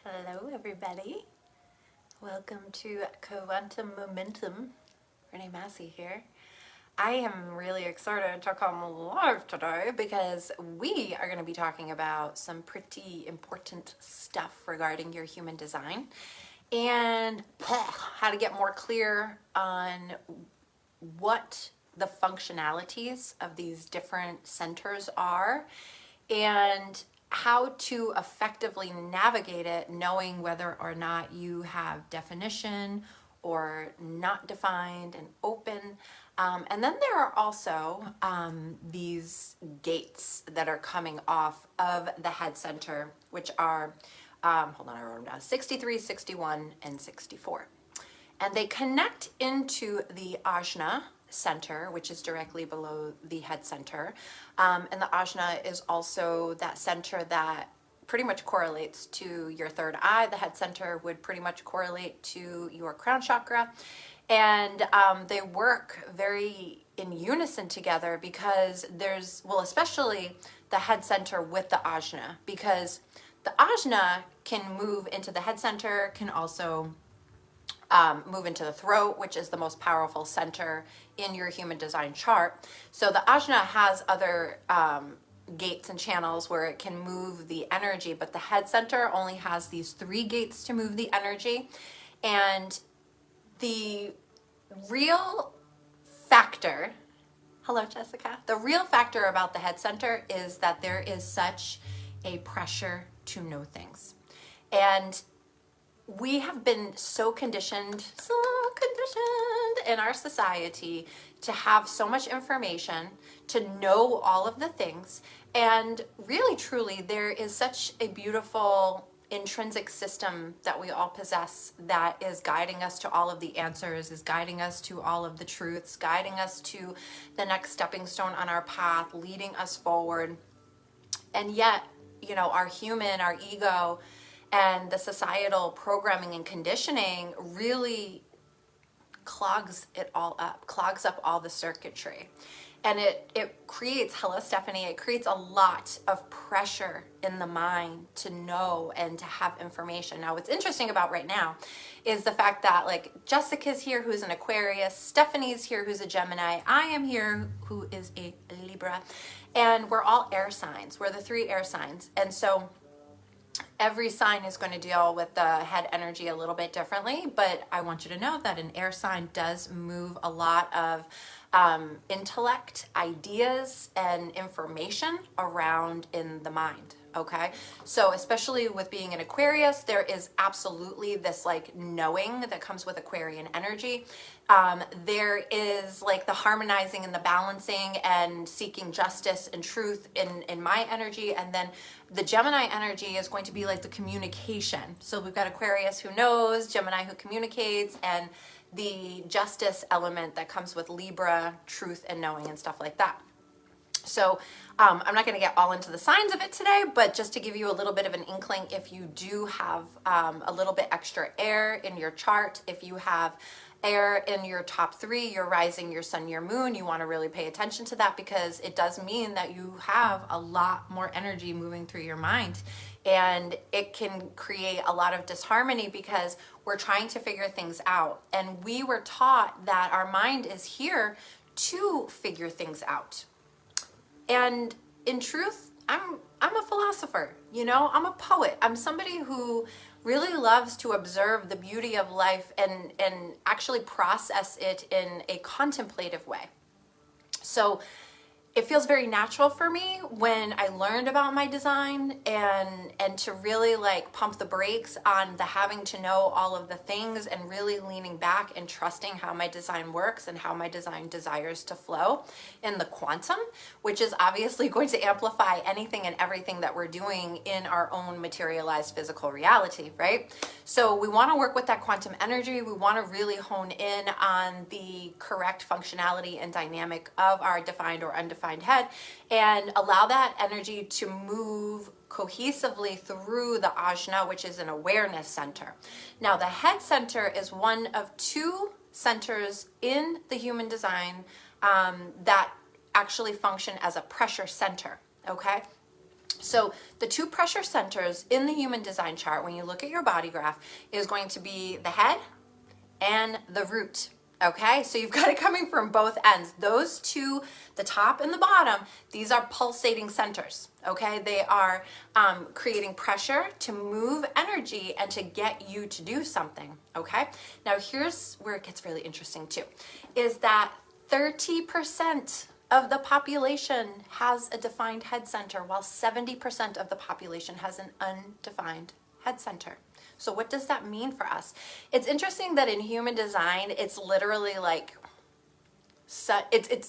Hello everybody, welcome to Quantum Momentum. Renee Massey here. I am really excited to come live today because we are going to be talking about some pretty important stuff regarding your human design and how to get more clear on what the functionalities of these different centers are and how to effectively navigate it, knowing whether or not you have definition or not defined and open. And then there are also these gates that are coming off of the head center, which are, hold on, I wrote them down, 63, 61, and 64. And they connect into the ajna center, which is directly below the head center. And the ajna is also that center that pretty much correlates to your third eye. The head center would pretty much correlate to your crown chakra. And they work very in unison together because there's, well, especially the head center with the ajna, because the ajna can move into the head center, can also move into the throat, which is the most powerful center in your human design chart. So the ajna has other gates and channels where it can move the energy, but the head center only has these 3 gates to move the energy. And the real factor, hello Jessica, the real factor about the head center is that there is such a pressure to know things. And we have been so conditioned in our society to have so much information, to know all of the things. And really, truly, there is such a beautiful intrinsic system that we all possess that is guiding us to all of the answers, is guiding us to all of the truths, guiding us to the next stepping stone on our path, leading us forward. And yet, you know, our ego, and the societal programming and conditioning really clogs it all up, clogs up all the circuitry. And it creates, hello Stephanie, it creates a lot of pressure in the mind to know and to have information. Now, what's interesting about right now is the fact that like Jessica's here, who's an Aquarius, Stephanie's here, who's a Gemini, I am here, who is a Libra, and we're all air signs. We're the 3 air signs. And so every sign is going to deal with the head energy a little bit differently, but I want you to know that an air sign does move a lot of intellect, ideas, and information around in the mind. Okay, so especially with being an Aquarius, there is absolutely this like knowing that comes with Aquarian energy. There is like the harmonizing and the balancing and seeking justice and truth in my energy. And then the Gemini energy is going to be like the communication. So we've got Aquarius who knows, Gemini who communicates, and the justice element that comes with Libra, truth and knowing and stuff like that. So I'm not going to get all into the signs of it today, but just to give you a little bit of an inkling, if you do have a little bit extra air in your chart, if you have air in your top 3, your rising, your sun, your moon, you want to really pay attention to that because it does mean that you have a lot more energy moving through your mind. And it can create a lot of disharmony because we're trying to figure things out. And we were taught that our mind is here to figure things out. And in truth, I'm a philosopher, you know, I'm a poet. I'm somebody who really loves to observe the beauty of life and actually process it in a contemplative way. So it feels very natural for me when I learned about my design and to really like pump the brakes on the having to know all of the things and really leaning back and trusting how my design works and how my design desires to flow in the quantum, which is obviously going to amplify anything and everything that we're doing in our own materialized physical reality, right? So we want to work with that quantum energy. We want to really hone in on the correct functionality and dynamic of our defined or undefined head and allow that energy to move cohesively through the ajna, which is an awareness center. Now, the head center is one of 2 centers in the human design that actually function as a pressure center, okay? So the two pressure centers in the human design chart, when you look at your body graph, is going to be the head and the root. Okay, so you've got it coming from both ends. Those two, the top and the bottom, these are pulsating centers. Okay, they are creating pressure to move energy and to get you to do something. Okay, now here's where it gets really interesting too, is that 30% of the population has a defined head center, while 70% of the population has an undefined head center. So what does that mean for us? It's interesting that in human design, it's literally like,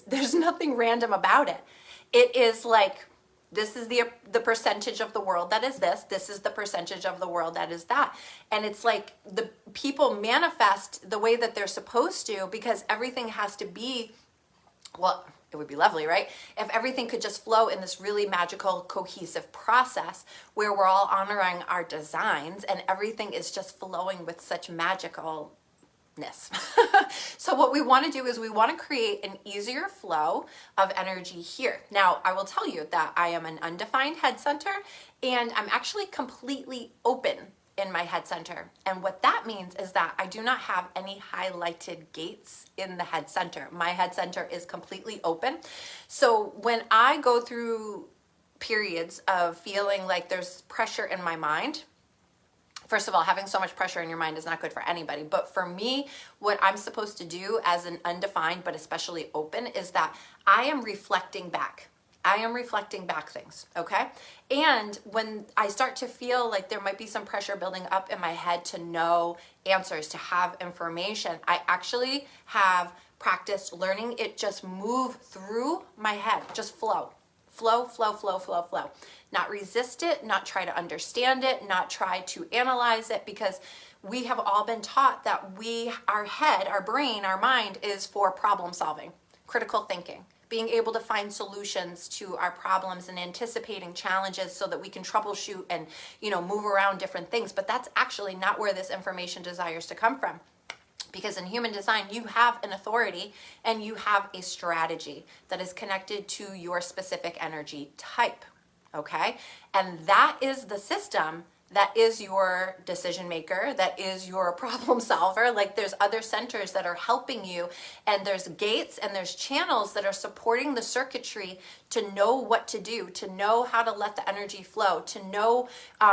there's nothing random about it. It is like, this is the percentage of the world that is this is the percentage of the world that is that. And it's like the people manifest the way that they're supposed to, because everything has to be, well, it would be lovely, right? If everything could just flow in this really magical, cohesive process where we're all honoring our designs and everything is just flowing with such magicalness. So what we want to do is we want to create an easier flow of energy here. Now, I will tell you that I am an undefined head center and I'm actually completely open in my head center. And what that means is that I do not have any highlighted gates in the head center. My head center is completely open. So when I go through periods of feeling like there's pressure in my mind, first of all, having so much pressure in your mind is not good for anybody. But for me, what I'm supposed to do as an undefined, but especially open, is that I am reflecting back. I am reflecting back things, okay? And when I start to feel like there might be some pressure building up in my head to know answers, to have information, I actually have practiced learning it just move through my head, just flow. Flow, flow, flow, flow, flow. Not resist it, not try to understand it, not try to analyze it, because we have all been taught that our head, our brain, our mind is for problem solving, critical thinking, being able to find solutions to our problems and anticipating challenges so that we can troubleshoot and, move around different things. But that's actually not where this information desires to come from. Because in human design, you have an authority and you have a strategy that is connected to your specific energy type, okay? And that is the system that is your decision maker, that is your problem solver. Like, there's other centers that are helping you, and there's gates and there's channels that are supporting the circuitry to know what to do, to know how to let the energy flow, to know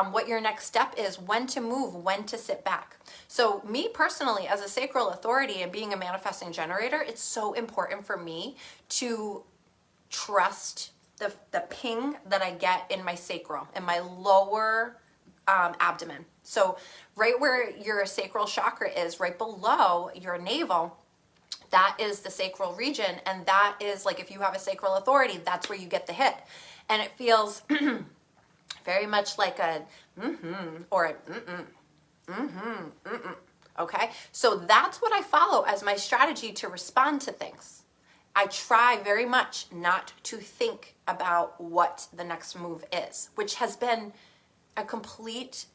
what your next step is, when to move, when to sit back. So me personally, as a sacral authority and being a manifesting generator, it's so important for me to trust the ping that I get in my sacral, in my lower abdomen. So right where your sacral chakra is, right below your navel, that is the sacral region. And that is like, if you have a sacral authority, that's where you get the hit. And it feels very much like a or a okay? So that's what I follow as my strategy to respond to things. I try very much not to think about what the next move is, which has been a complete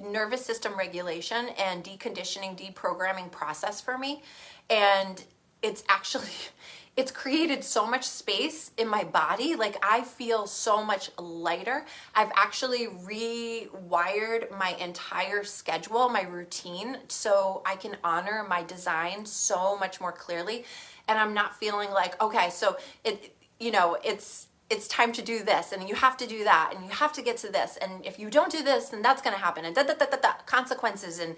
nervous system regulation and deconditioning, deprogramming process for me. And it's created so much space in my body. Like, I feel so much lighter. I've actually rewired my entire schedule, my routine, so I can honor my design so much more clearly. And I'm not feeling like, okay, so it's time to do this, and you have to do that, and you have to get to this, and if you don't do this, then that's going to happen, and consequences, and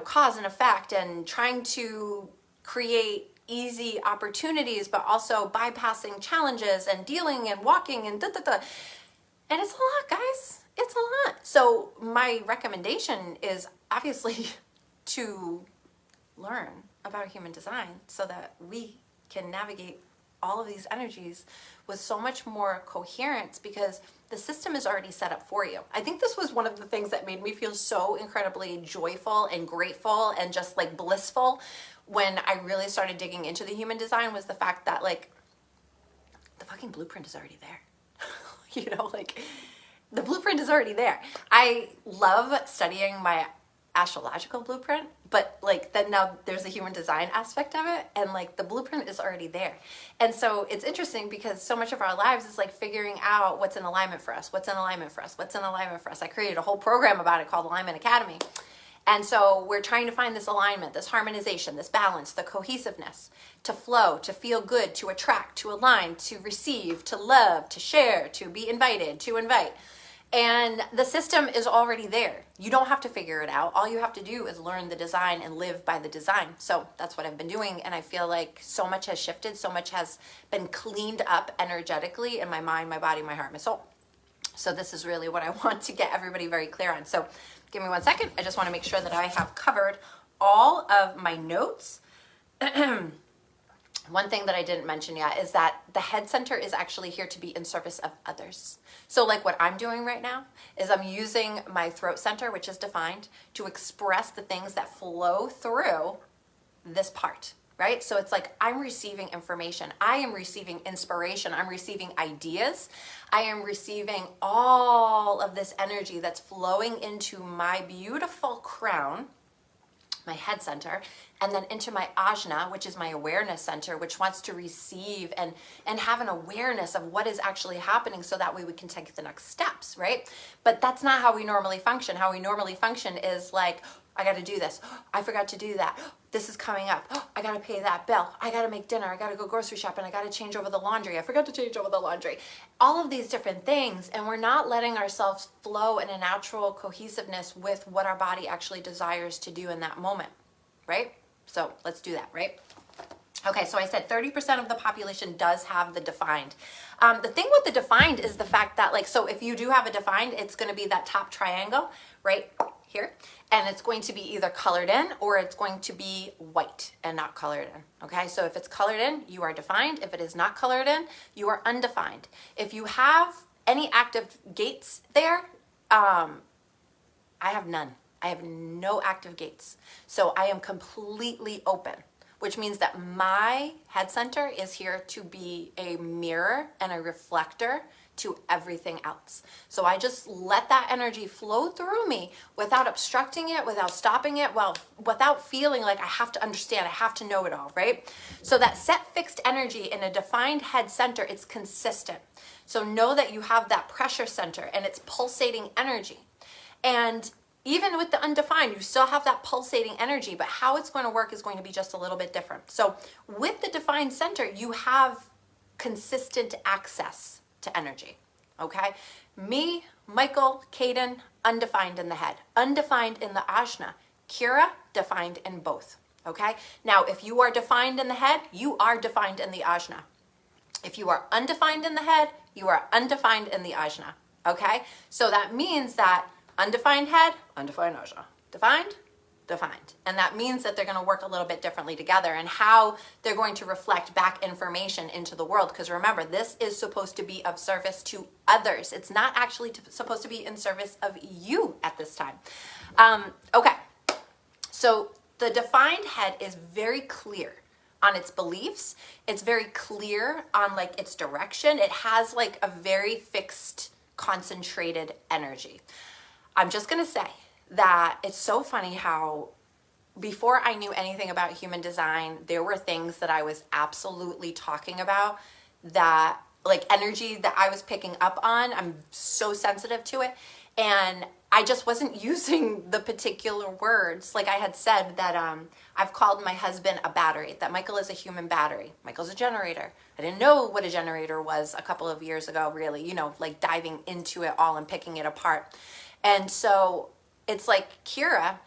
cause and effect, and trying to create easy opportunities, but also bypassing challenges and dealing and walking and and it's a lot, guys. It's a lot. So my recommendation is obviously to learn about human design so that we can navigate all of these energies with so much more coherence, because the system is already set up for you. I think this was one of the things that made me feel so incredibly joyful and grateful and just like blissful when I really started digging into the human design, was the fact that the fucking blueprint is already there. The blueprint is already there. I love studying my astrological blueprint, but like then now there's a human design aspect of it, and like the blueprint is already there. And so it's interesting because so much of our lives is like figuring out what's in alignment for us, what's in alignment for us, what's in alignment for us. I created a whole program about it called Alignment Academy. And so we're trying to find this alignment, this harmonization, this balance, the cohesiveness, to flow, to feel good, to attract, to align, to receive, to love, to share, to be invited, to invite. And the system is already there. You don't have to figure it out. All you have to do is learn the design and live by the design. So that's what I've been doing. And I feel like so much has shifted. So much has been cleaned up energetically in my mind, my body, my heart, my soul. So this is really what I want to get everybody very clear on. So give me 1 second. I just want to make sure that I have covered all of my notes. One thing that I didn't mention yet is that the head center is actually here to be in service of others. So like what I'm doing right now is I'm using my throat center, which is defined, to express the things that flow through this part, right? So it's like I'm receiving information. I am receiving inspiration. I'm receiving ideas. I am receiving all of this energy that's flowing into my beautiful crown, my head center, and then into my ajna, which is my awareness center, which wants to receive and have an awareness of what is actually happening so that way we can take the next steps, right? But that's not how we normally function. How we normally function is like, I got to do this. I forgot to do that. This is coming up. I got to pay that bill. I got to make dinner. I got to go grocery shopping. I got to change over the laundry. I forgot to change over the laundry. All of these different things. And we're not letting ourselves flow in a natural cohesiveness with what our body actually desires to do in that moment, right? So let's do that, right? Okay, so I said 30% of the population does have the defined. The thing with the defined is the fact that, like, so if you do have a defined, it's going to be that top triangle right here, and it's going to be either colored in or it's going to be white and not colored in. Okay, so if it's colored in, you are defined. If it is not colored in, you are undefined. If you have any active gates there, I have none. I have no active gates. So I am completely open, which means that my head center is here to be a mirror and a reflector to everything else. So I just let that energy flow through me without obstructing it, without stopping it, well, without feeling like I have to understand, I have to know it all, right? So that set fixed energy in a defined head center, it's consistent. So know that you have that pressure center and it's pulsating energy. And even with the undefined, you still have that pulsating energy, but how it's going to work is going to be just a little bit different. So with the defined center, you have consistent access to energy, okay? Me, Michael, Caden, undefined in the head, undefined in the ajna, Kira, defined in both, okay? Now, if you are defined in the head, you are defined in the ajna. If you are undefined in the head, you are undefined in the ajna, okay? So that means that undefined head, undefined ajna, defined, defined. And that means that they're going to work a little bit differently together and how they're going to reflect back information into the world. Because remember, this is supposed to be of service to others. It's not actually supposed to be in service of you at this time. Okay, so the defined head is very clear on its beliefs. It's very clear on like its direction. It has like a very fixed, concentrated energy. I'm just going to say that it's so funny how before I knew anything about human design, there were things that I was absolutely talking about that like energy that I was picking up on. I'm so sensitive to it. And I just wasn't using the particular words. Like I had said that I've called my husband a battery, that Michael is a human battery. Michael's a generator. I didn't know what a generator was a couple of years ago, really, you know, like diving into it all and picking it apart. And so it's like Kira,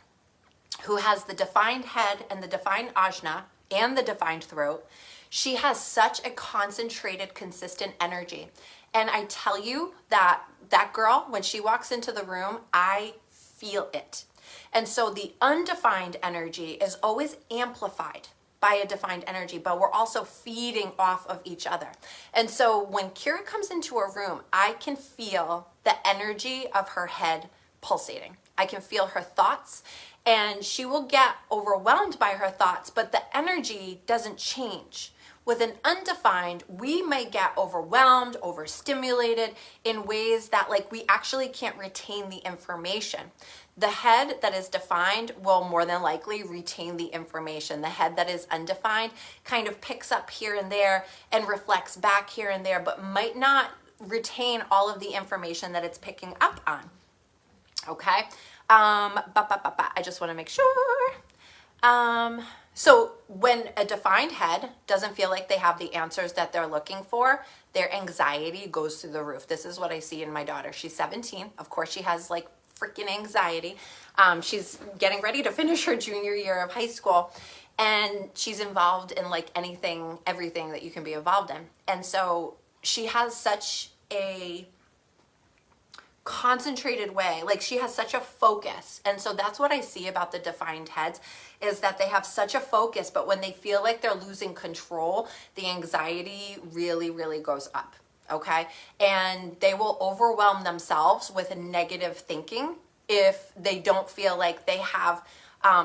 who has the defined head and the defined ajna and the defined throat, she has such a concentrated, consistent energy. And I tell you that that girl, when she walks into the room, I feel it. And so the undefined energy is always amplified by a defined energy, but we're also feeding off of each other. And so when Kira comes into a room, I can feel the energy of her head pulsating. I can feel her thoughts, and she will get overwhelmed by her thoughts, but the energy doesn't change. With an undefined, we may get overwhelmed, overstimulated in ways that like we actually can't retain the information. The head that is defined will more than likely retain the information. The head that is undefined kind of picks up here and there and reflects back here and there, but might not retain all of the information that it's picking up on. Okay? I just want to make sure. So when a defined head doesn't feel like they have the answers that they're looking for, their anxiety goes through the roof. This is what I see in my daughter. She's 17. Of course, she has like freaking anxiety. She's getting ready to finish her junior year of high school, and she's involved in like everything that you can be involved in. And so she has such a concentrated way, like she has such a focus. And so that's what I see about the defined heads, is that they have such a focus, but when they feel like they're losing control, the anxiety really, really goes up. Okay. And they will overwhelm themselves with negative thinking if they don't feel like they have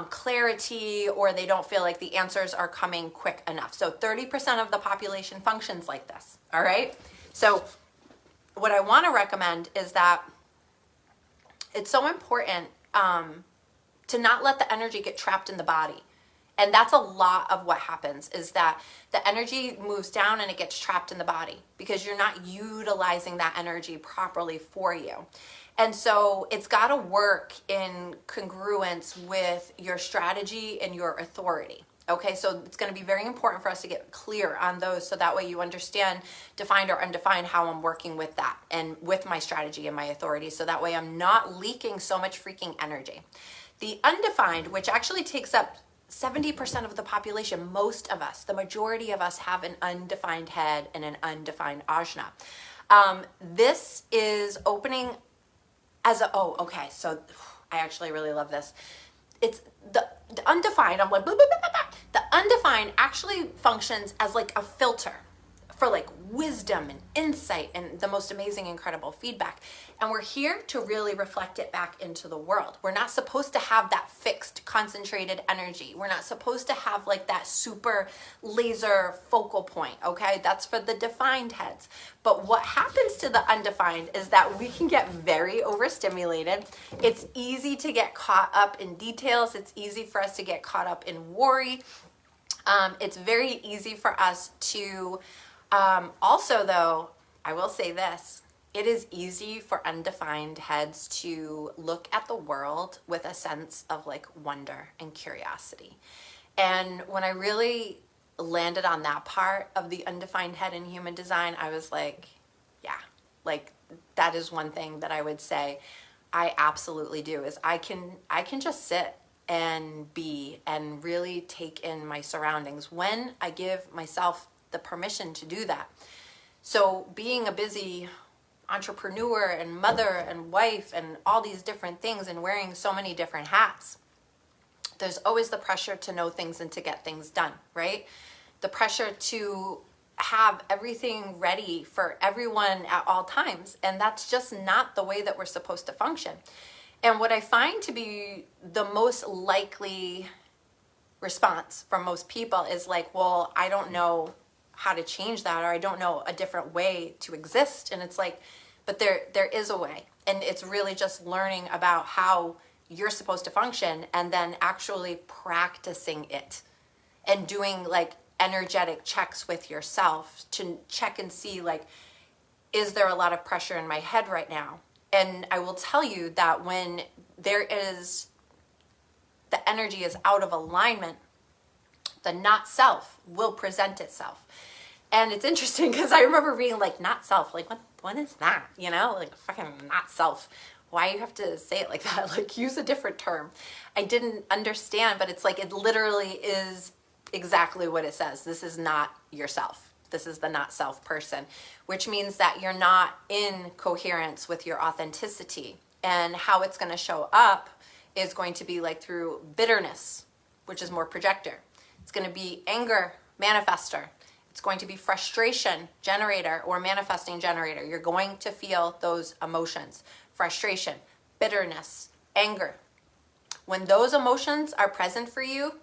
clarity, or they don't feel like the answers are coming quick enough. So 30% of the population functions like this. All right. So what I want to recommend is that it's so important to not let the energy get trapped in the body. And that's a lot of what happens, is that the energy moves down and it gets trapped in the body because you're not utilizing that energy properly for you. And so it's got to work in congruence with your strategy and your authority. Okay, so it's going to be very important for us to get clear on those, so that way you understand defined or undefined, how I'm working with that and with my strategy and my authority, so that way I'm not leaking so much freaking energy. The undefined, which actually takes up 70% of the population, most of us, the majority of us, have an undefined head and an undefined ajna. This is opening as a, okay, so I actually really love this. It's the undefined, I'm like, blah, blah, blah, blah, blah. The undefined actually functions as like a filter for like wisdom and insight and the most amazing, incredible feedback. And we're here to really reflect it back into the world. We're not supposed to have that fixed, concentrated energy. We're not supposed to have like that super laser focal point, okay? That's for the defined heads. But what happens to the undefined is that we can get very overstimulated. It's easy to get caught up in details. It's easy for us to get caught up in worry. It's very easy for us to also, though, I will say this, it is easy for undefined heads to look at the world with a sense of like wonder and curiosity. And when I really landed on that part of the undefined head in human design, I was like, yeah, like that is one thing that I would say I absolutely do, is I can just sit and be and really take in my surroundings when I give myself the permission to do that. So being a busy entrepreneur and mother and wife and all these different things and wearing so many different hats, there's always the pressure to know things and to get things done, right? The pressure to have everything ready for everyone at all times. And that's just not the way that we're supposed to function. And what I find to be the most likely response from most people is like, well, I don't know how to change that, or I don't know a different way to exist. And it's like, but there is a way. And it's really just learning about how you're supposed to function and then actually practicing it and doing like energetic checks with yourself to check and see like, is there a lot of pressure in my head right now? And I will tell you that when there is, the energy is out of alignment, the not self will present itself. And it's interesting because I remember being like, not self, like what is that? You know, like fucking not self. Why you have to say it like that? Like use a different term. I didn't understand, but it's like, it literally is exactly what it says. This is not yourself. This is the not self person, which means that you're not in coherence with your authenticity. And how it's going to show up is going to be like through bitterness, which is more projector. It's going to be anger, manifester. It's going to be frustration, generator, or manifesting generator. You're going to feel those emotions: frustration, bitterness, anger. When those emotions are present for you,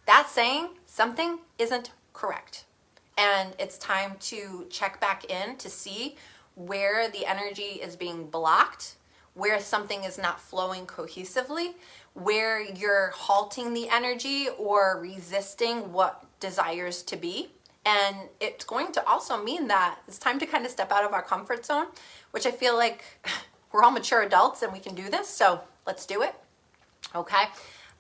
that's saying something isn't correct. And it's time to check back in to see where the energy is being blocked, where something is not flowing cohesively, where you're halting the energy or resisting what desires to be. And it's going to also mean that it's time to kind of step out of our comfort zone, which I feel like we're all mature adults and we can do this. So let's do it. Okay.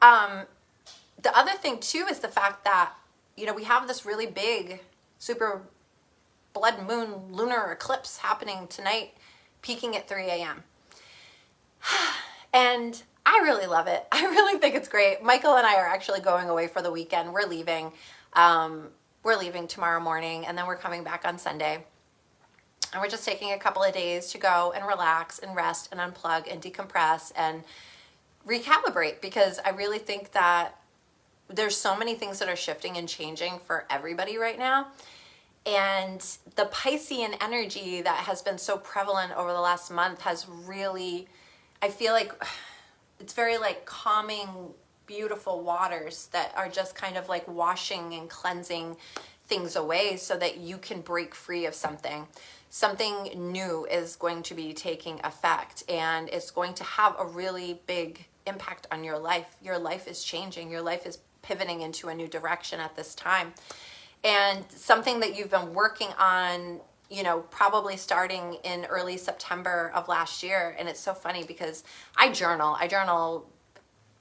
The other thing too is the fact that, we have this really big super blood moon lunar eclipse happening tonight, peaking at 3 a.m. And I really love it. I really think it's great. Michael and I are actually going away for the weekend. We're leaving. We're leaving tomorrow morning, and then we're coming back on Sunday. And we're just taking a couple of days to go and relax and rest and unplug and decompress and recalibrate, because I really think that there's so many things that are shifting and changing for everybody right now. And the Piscean energy that has been so prevalent over the last month has really, I feel like it's very like calming, beautiful waters that are just kind of like washing and cleansing things away so that you can break free of something. Something new is going to be taking effect, and it's going to have a really big impact on your life. Your life is changing. Your life is pivoting into a new direction at this time. And something that you've been working on, probably starting in early September of last year. And it's so funny because I journal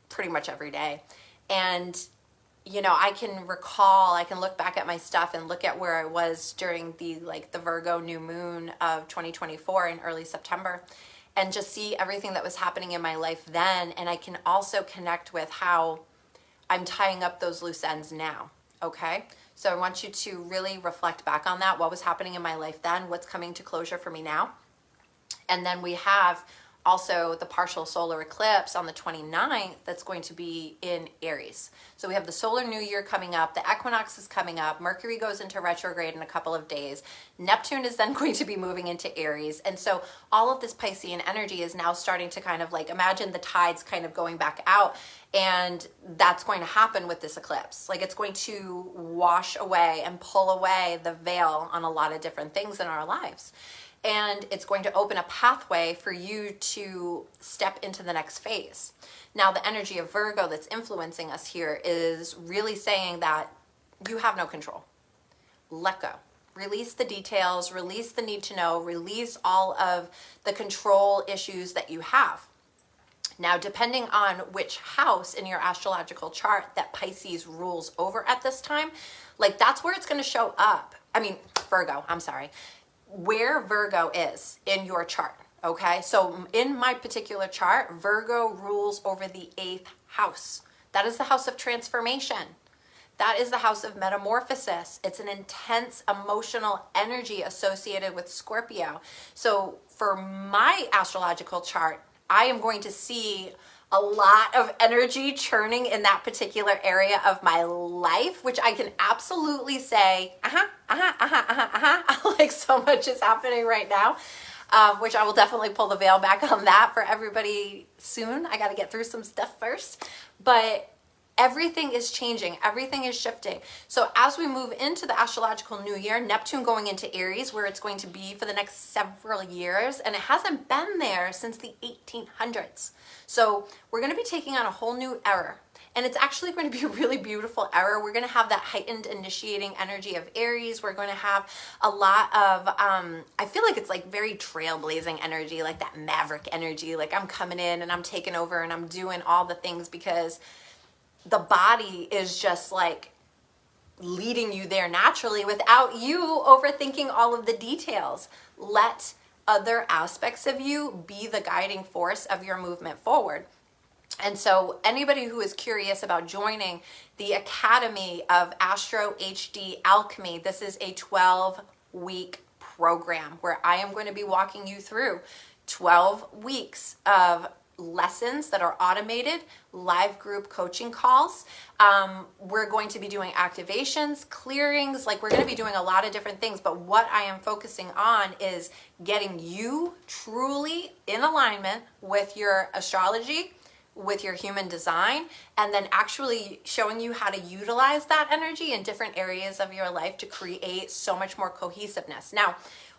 pretty much every day. And, I can look back at my stuff and look at where I was during the Virgo new moon of 2024 in early September, and just see everything that was happening in my life then. And I can also connect with how I'm tying up those loose ends now. Okay. So I want you to really reflect back on that. What was happening in my life then? What's coming to closure for me now? And then we have also the partial solar eclipse on the 29th that's going to be in Aries. So we have the solar new year coming up. The equinox is coming up. Mercury goes into retrograde in a couple of days. Neptune is then going to be moving into Aries. And so all of this Piscean energy is now starting to kind of imagine the tides kind of going back out. And that's going to happen with this eclipse. It's going to wash away and pull away the veil on a lot of different things in our lives. And it's going to open a pathway for you to step into the next phase. Now, the energy of Virgo that's influencing us here is really saying that you have no control. Let go. Release the details, release the need to know, release all of the control issues that you have. Now, depending on which house in your astrological chart that Pisces rules over at this time, that's where it's going to show up. Virgo, I'm sorry. Where Virgo is in your chart. Okay, so in my particular chart, Virgo rules over the 8th house. That is the house of transformation. That is the house of metamorphosis. It's an intense emotional energy associated with Scorpio. So for my astrological chart, I am going to see a lot of energy churning in that particular area of my life, which I can absolutely say, so much is happening right now, which I will definitely pull the veil back on that for everybody soon. I got to get through some stuff first, but everything is changing. Everything is shifting. So as we move into the astrological new year, Neptune going into Aries, where it's going to be for the next several years, and it hasn't been there since the 1800s. So we're going to be taking on a whole new era. And it's actually going to be a really beautiful era. We're going to have that heightened initiating energy of Aries. We're going to have a lot of, I feel like it's very trailblazing energy, that maverick energy. I'm coming in and I'm taking over and I'm doing all the things because the body is just leading you there naturally without you overthinking all of the details. Let other aspects of you be the guiding force of your movement forward. And so anybody who is curious about joining the Academy of Astro HD Alchemy, this is a 12-week program where I am going to be walking you through 12 weeks of lessons that are automated, live group coaching calls. We're going to be doing activations, clearings, we're going to be doing a lot of different things, but what I am focusing on is getting you truly in alignment with your astrology, with your human design, and then actually showing you how to utilize that energy in different areas of your life to create so much more cohesiveness. Now,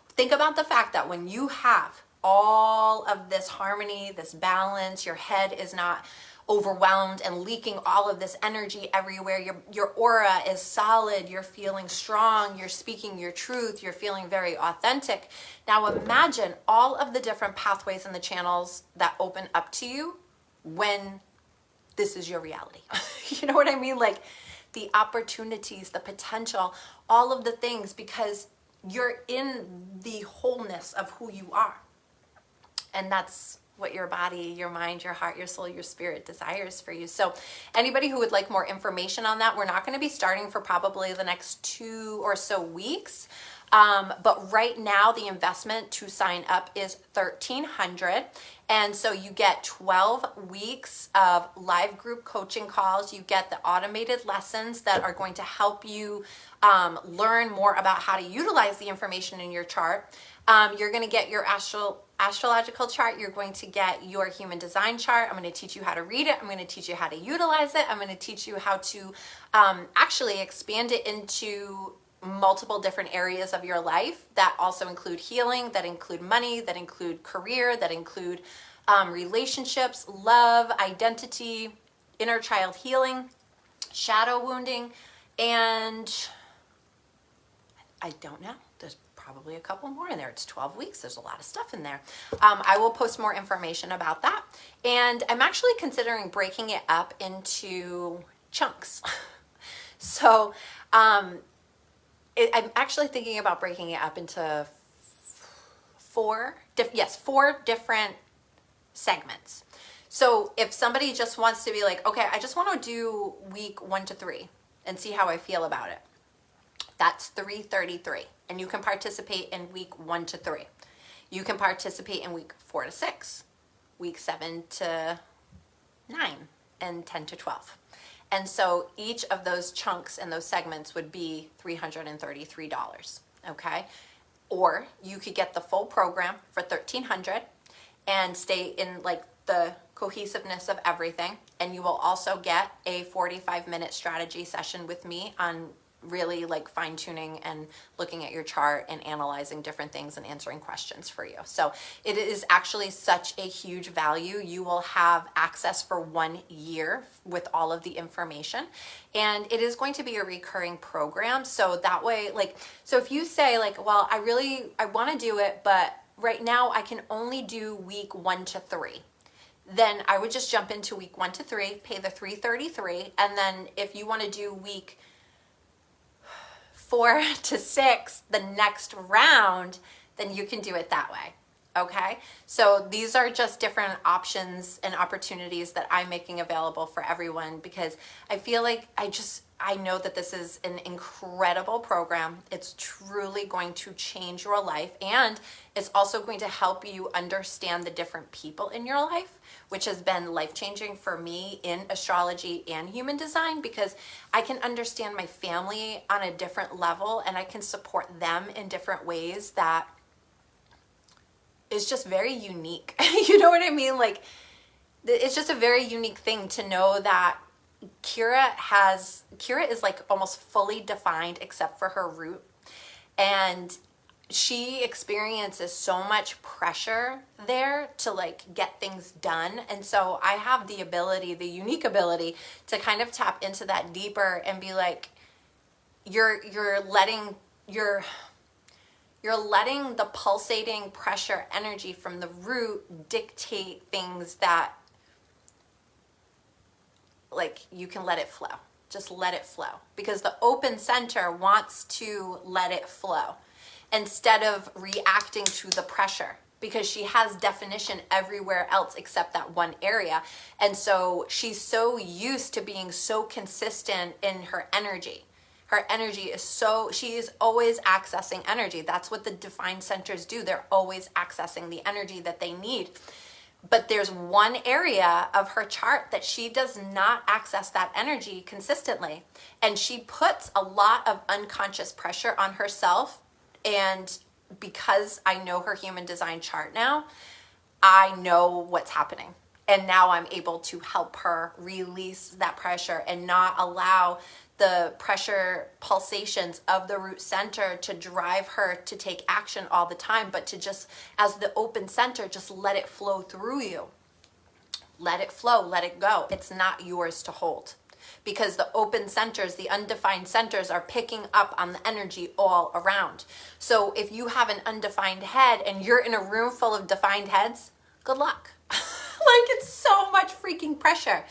think about the fact that when you have all of this harmony, this balance, your head is not overwhelmed and leaking all of this energy everywhere. Your aura is solid, you're feeling strong, you're speaking your truth, you're feeling very authentic. Now imagine all of the different pathways and the channels that open up to you when this is your reality. You know what I mean? Like the opportunities, the potential, all of the things, because you're in the wholeness of who you are. And that's what your body, your mind, your heart, your soul, your spirit desires for you. So anybody who would like more information on that, we're not going to be starting for probably the next 2 or so weeks. But right now the investment to sign up is $1,300. And so you get 12 weeks of live group coaching calls. You get the automated lessons that are going to help you learn more about how to utilize the information in your chart. You're going to get your astrological chart. You're going to get your human design chart. I'm going to teach you how to read it. I'm going to teach you how to utilize it. I'm going to teach you how to actually expand it into multiple different areas of your life that also include healing, that include money, that include career, that include relationships, love, identity, inner child healing, shadow wounding, and I don't know. There's probably a couple more in there. It's 12 weeks. There's a lot of stuff in there. I will post more information about that. And I'm actually considering breaking it up into chunks. So I'm actually thinking about breaking it up into 4 different segments. So if somebody just wants to be like, okay, I just want to do week 1 to 3 and see how I feel about it, that's $333. And you can participate in week 1 to 3. You can participate in week 4 to 6, week 7 to 9, and 10 to 12. And so each of those chunks and those segments would be $333, okay? Or you could get the full program for $1,300 and stay in like the cohesiveness of everything. And you will also get a 45-minute strategy session with me on really like fine tuning and looking at your chart and analyzing different things and answering questions for you. So it is actually such a huge value. You will have access for 1 year with all of the information, and it is going to be a recurring program. So that way, like, so if you say like, well, I want to do it, but right now I can only do week 1 to 3. Then I would just jump into week 1 to 3, pay the $333, and then if you want to do week 4 to 6 the next round, then you can do it that way. Okay, so these are just different options and opportunities that I'm making available for everyone, because I feel like I know that this is an incredible program. It's truly going to change your life, and it's also going to help you understand the different people in your life, which has been life-changing for me in astrology and human design, because I can understand my family on a different level and I can support them in different ways that is just very unique. You know what I mean? Like, it's just a very unique thing to know that Kira is like almost fully defined except for her root, and she experiences so much pressure there to like get things done. And so I have the ability, the unique ability to kind of tap into that deeper and be like, you're letting the pulsating pressure energy from the root dictate things that, like, you can let it flow. Just let it flow, because the open center wants to let it flow instead of reacting to the pressure, because she has definition everywhere else except that one area. And so she's so used to being so consistent in her energy. Her energy is she is always accessing energy. That's what the defined centers do. They're always accessing the energy that they need. But there's one area of her chart that she does not access that energy consistently. And she puts a lot of unconscious pressure on herself. And because I know her human design chart now, I know what's happening. And now I'm able to help her release that pressure and not allow the pressure pulsations of the root center to drive her to take action all the time, but to just, as the open center, just let it flow through you. Let it flow, let it go. It's not yours to hold, because the open centers, the undefined centers, are picking up on the energy all around. So if you have an undefined head and you're in a room full of defined heads, good luck. Like, it's so much freaking pressure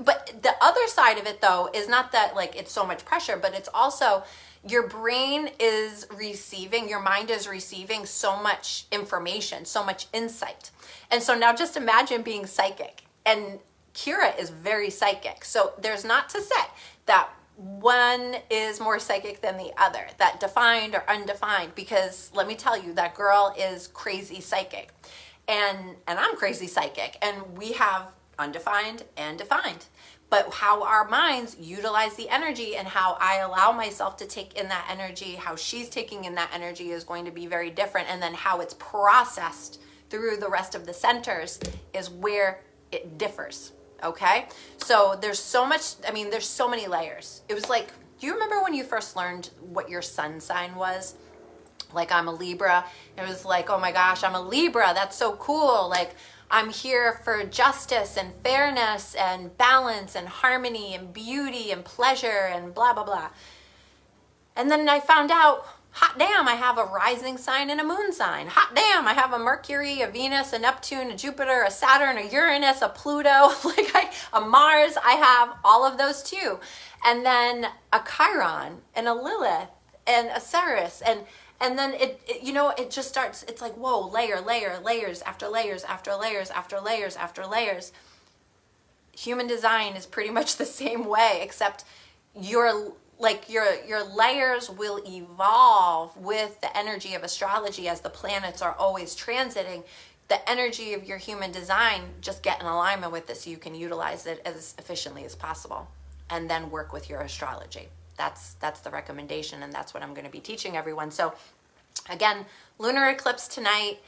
but the other side of it though is not that like it's so much pressure, but it's also your brain is receiving, your mind is receiving so much information, so much insight. And so now just imagine being psychic, and Kira is very psychic. So there's not to say that one is more psychic than the other, that defined or undefined, because let me tell you, that girl is crazy psychic. And I'm crazy psychic, and we have undefined and defined. But how our minds utilize the energy and how I allow myself to take in that energy, how she's taking in that energy, is going to be very different. And then how it's processed through the rest of the centers is where it differs. Okay? So there's so much, I mean, there's so many layers. It was like, do you remember when you first learned what your sun sign was? Like, I'm a Libra. It was like, oh my gosh, I'm a Libra. That's so cool. Like, I'm here for justice and fairness and balance and harmony and beauty and pleasure and blah, blah, blah. And then I found out, hot damn, I have a rising sign and a moon sign. Hot damn, I have a Mercury, a Venus, a Neptune, a Jupiter, a Saturn, a Uranus, a Pluto, a Mars. I have all of those too. And then a Chiron and a Lilith and a Ceres, and then it just starts, it's like, whoa, layers after layers after layers after layers after layers. Human design is pretty much the same way, except your layers will evolve with the energy of astrology as the planets are always transiting. The energy of your human design, just get in alignment with it so you can utilize it as efficiently as possible, and then work with your astrology. That's the recommendation, and that's what I'm going to be teaching everyone. So again, lunar eclipse tonight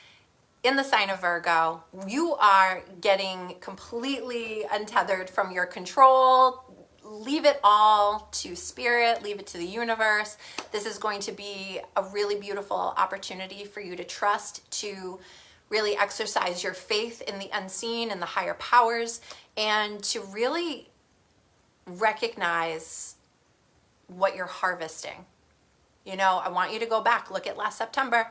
in the sign of Virgo. You are getting completely untethered from your control. Leave it all to spirit, leave it to the universe. This is going to be a really beautiful opportunity for you to trust, to really exercise your faith in the unseen and the higher powers, and to really recognize what you're harvesting. You know, I want you to go back, look at last September.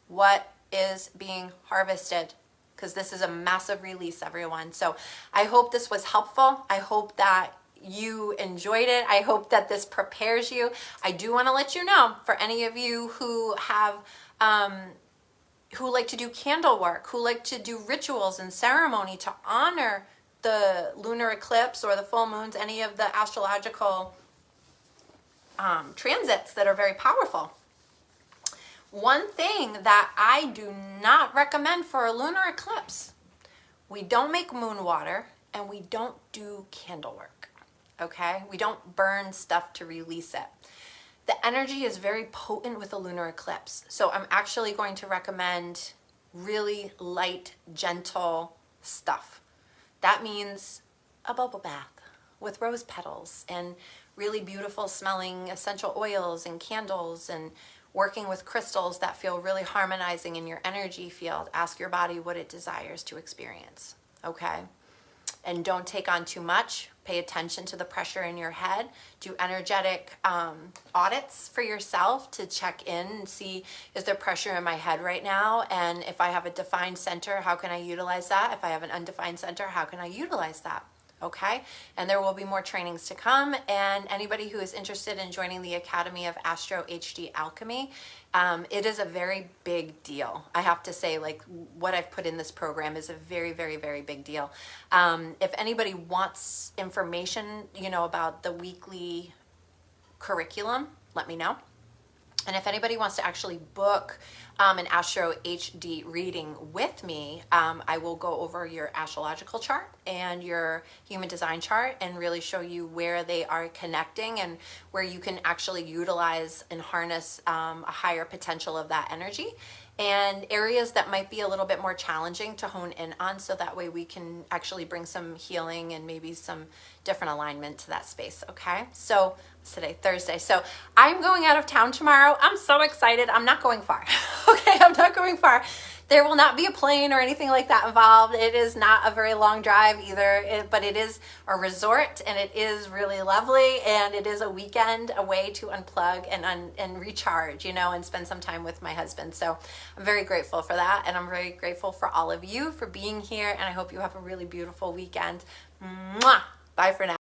What is being harvested? Because this is a massive release, everyone. So I hope this was helpful. I hope that you enjoyed it. I hope that this prepares you. I do want to let you know, for any of you who have who like to do candle work, who like to do rituals and ceremony to honor the lunar eclipse or the full moons, any of the astrological transits that are very powerful. One thing that I do not recommend for a lunar eclipse, we don't make moon water and we don't do candle work, okay? We don't burn stuff to release it. The energy is very potent with a lunar eclipse, so I'm actually going to recommend really light, gentle stuff. That means a bubble bath with rose petals and really beautiful smelling essential oils and candles, and working with crystals that feel really harmonizing in your energy field. Ask your body what it desires to experience, okay? And don't take on too much. Pay attention to the pressure in your head. Do energetic audits for yourself to check in and see, is there pressure in my head right now? And if I have a defined center, how can I utilize that? If I have an undefined center, how can I utilize that? Okay, and there will be more trainings to come, and anybody who is interested in joining the Academy of Astro HD Alchemy, it is a very big deal. I have to say, like, what I've put in this program is a very, very, very big deal. If anybody wants information, you know, about the weekly curriculum, let me know. And if anybody wants to actually book an Astro HD reading with me, I will go over your astrological chart and your human design chart and really show you where they are connecting and where you can actually utilize and harness a higher potential of that energy. and areas that might be a little bit more challenging to hone in on, so that way we can actually bring some healing and maybe some different alignment to that space. Okay, so it's today, Thursday, so I'm going out of town tomorrow. I'm so excited. I'm not going far. Okay, I'm not going far. There will not be a plane or anything like that involved. It is not a very long drive either, but it is a resort, and it is really lovely, and it is a weekend, a way to unplug and recharge, you know, and spend some time with my husband. So I'm very grateful for that, and I'm very grateful for all of you for being here, and I hope you have a really beautiful weekend. Mwah! Bye for now.